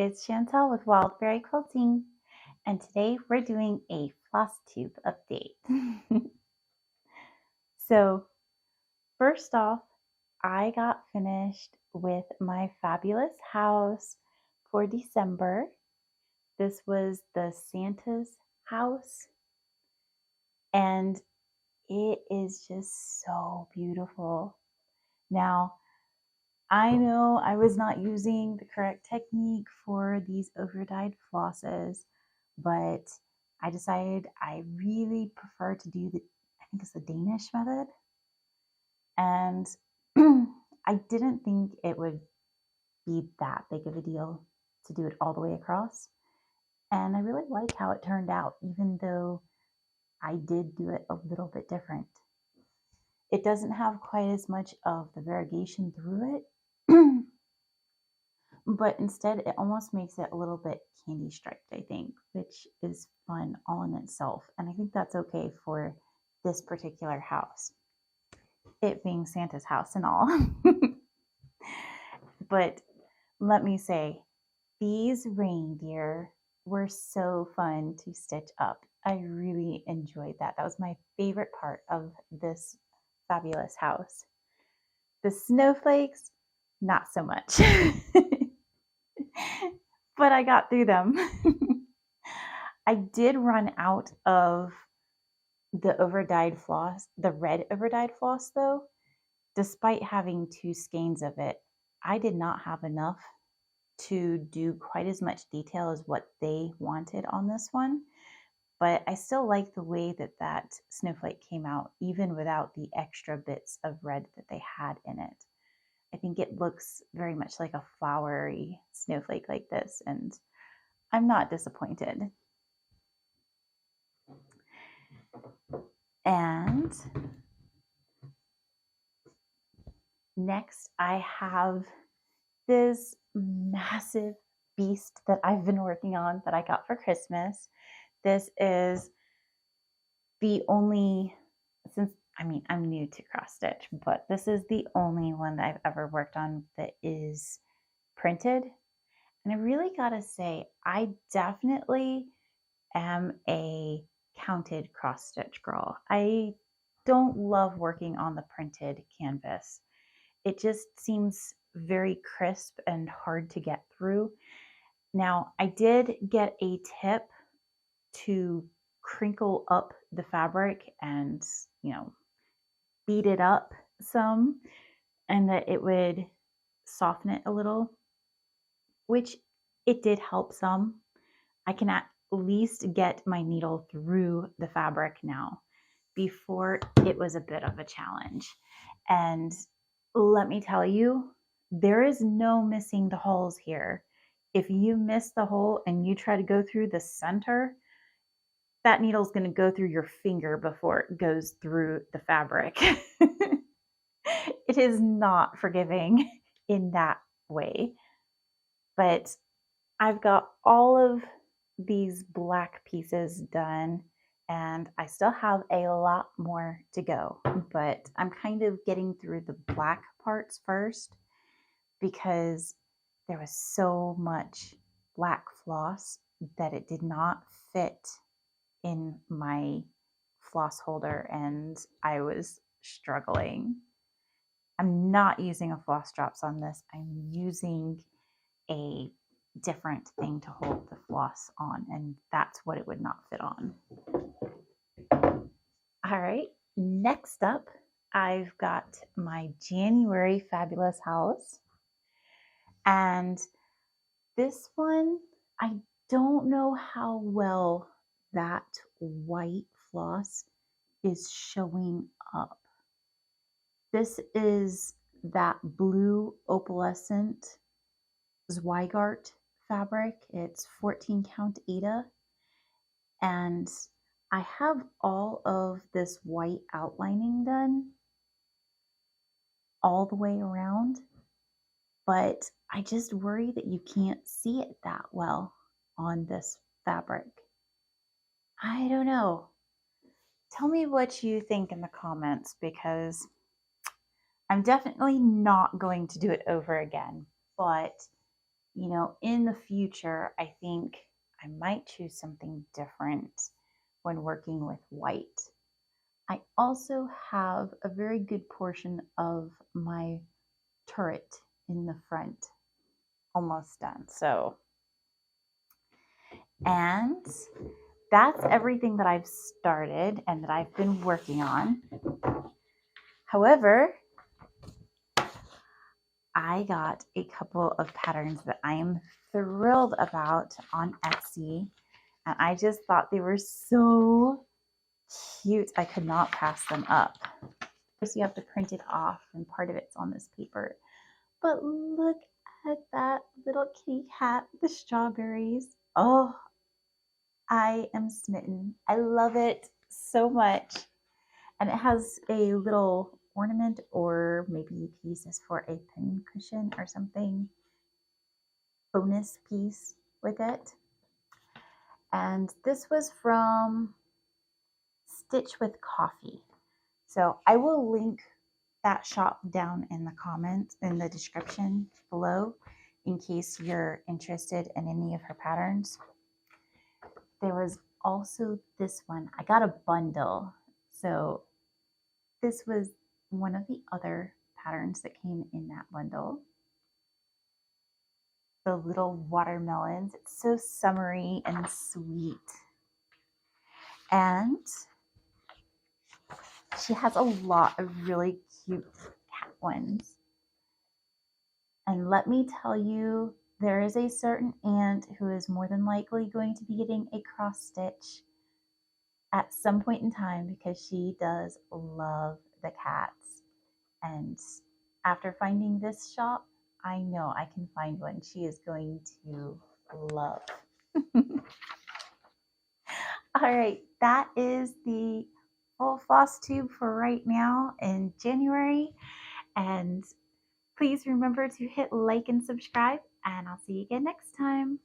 it's Chantel with Wildberry Quilting, and today we're doing a Flosstube update. So, first off, I got finished with my fabulous house for December. This was the Santa's house, and it is just so beautiful. Now, I know I was not using the correct technique for these overdyed flosses, but I decided I really prefer to do I think it's the Danish method. And I didn't think it would be that big of a deal to do it all the way across. And I really like how it turned out, even though I did do it a little bit different. It doesn't have quite as much of the variegation through it. But instead it almost makes it a little bit candy striped, I think, which is fun all in itself. And I think that's okay for this particular house, it being Santa's house and all. But let me say, these reindeer were so fun to stitch up. I really enjoyed that. That was my favorite part of this fabulous house. The snowflakes, not so much. But I got through them. I did run out of the overdyed floss, the red overdyed floss though. Despite having 2 skeins of it, I did not have enough to do quite as much detail as what they wanted on this one. But I still like the way that that snowflake came out, even without the extra bits of red that they had in it. I think it looks very much like a flowery snowflake like this, and I'm not disappointed. And next I have this massive beast that I've been working on that I got for Christmas. This is the only, I'm new to cross stitch, but this is the only one that I've ever worked on that is printed. And I really gotta say, I definitely am a counted cross stitch girl. I don't love working on the printed canvas. It just seems very crisp and hard to get through. Now, I did get a tip to crinkle up the fabric and, beat it up some, and that it would soften it a little, which it did help some. I can at least get my needle through the fabric now. Before, it was a bit of a challenge. And let me tell you, there is no missing the holes here. If you miss the hole and you try to go through the center, that needle is going to go through your finger before it goes through the fabric. It is not forgiving in that way. But I've got all of these black pieces done, and I still have a lot more to go, but I'm kind of getting through the black parts first because there was so much black floss that it did not fit in my floss holder, and I was struggling. I'm not using a floss drops on this. I'm using a different thing to hold the floss on, and that's what it would not fit on. All right, next up, I've got my January fabulous house, and this one, I don't know how well that white floss is showing up. This is that blue opalescent Zweigart fabric. It's 14 count Aida, and I have all of this white outlining done all the way around, but I just worry that you can't see it that well on this fabric. I don't know. Tell me what you think in the comments, because I'm definitely not going to do it over again, but You know, in the future, I think I might choose something different when working with white. I also have a very good portion of my turret in the front almost done. So, and that's everything that I've started and that I've been working on. However, I got a couple of patterns that I am thrilled about on Etsy, and I just thought they were so cute. I could not pass them up. First, you have to print it off, and part of it's on this paper. But look at that little kitty cat with the strawberries. Oh, I am smitten. I love it so much. And it has a little ornament, or maybe you could use this for a pin cushion or something, bonus piece with it. And this was from Stitch with Coffee. So I will link that shop down in the comments, in the description below, in case you're interested in any of her patterns. There was also this one. I got a bundle. So this was one of the other patterns that came in that bundle. The little watermelons. It's so summery and sweet. And she has a lot of really cute cat ones. And let me tell you, there is a certain aunt who is more than likely going to be getting a cross stitch at some point in time because she does love the cats. And after finding this shop, I know I can find one she is going to love. All right, that is the full Flosstube for right now in January. And please remember to hit like and subscribe, and I'll see you again next time.